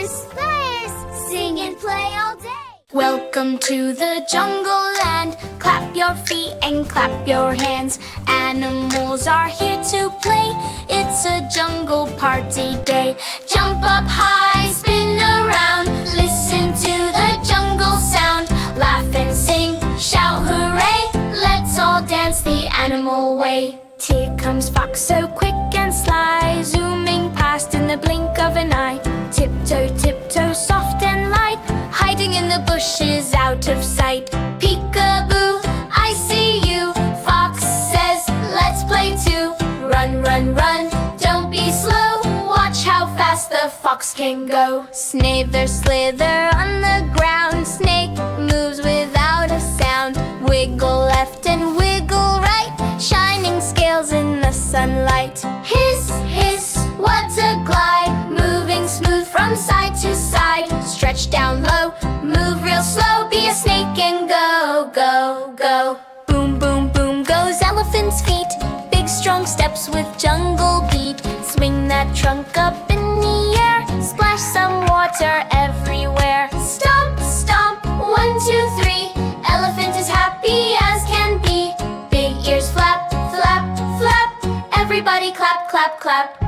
toddlers, sing and play all day. Welcome to the jungle land. Clap your feet and clap your hands. Animals are here to play. It's a jungle party day. Jump up high, spin around. Listen to the jungle sound. Laugh and sing, shout hooray. Let's all dance the animal way. Here comes Fox so quick and sly, zooming past in the blink of an eye. Tiptoe, tiptoe, soft and light, hiding in the bushes out of sight. Peekaboo, I see you. Fox says, let's play too. Run, run, run, don't be slow. Watch how fast the fox can go. Snither, slither on the ground. Snake moves without a sound. Wiggle left and wiggle right, shining scales in the sunlight. Hiss, hiss, what a glide, moving smooth from side to side. Stretch down low, move real slow. Be a snake and go, go, go. Boom, boom, boom goes elephant's feet. Big strong steps with jungle beat. Swing that trunk up in the air. Splash some water everywhere. Stomp, stomp, 1, 2, 3. Elephant is happy as can be. Big ears flap, flap, flap. Everybody clap, clap, clap.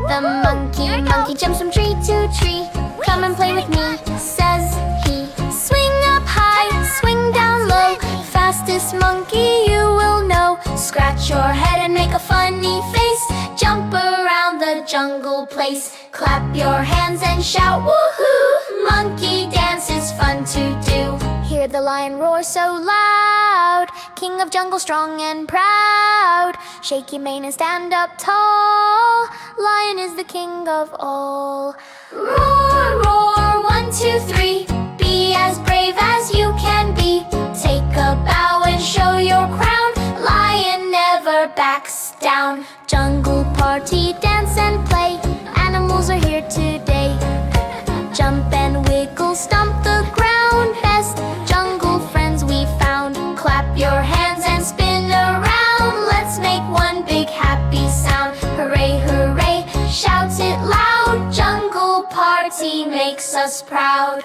The monkey jumps from tree to tree. Come and play with me, says he. Swing up high, swing down low. Fastest monkey you will know. Scratch your head and make a funny face. Jump around the jungle place. Clap your hands and shout woohoo. Monkey dance is fun to do. Hear the lion roar so loud. King of jungle, strong and proud. Shake your mane and stand up tall. Lion is the king of all. Roar, roar, 1, 2, 3. Be as brave as you can be. Take a bow and show your crown. Lion never backs down. Jungle party, dance and play. Animals are here today. Jump and wiggle, stomp the ground. Best jungle friends we found. Clap your hands and spin around. Let's make one big happy sound. Hooray, hooray, shout it loud. Jungle party makes us proud.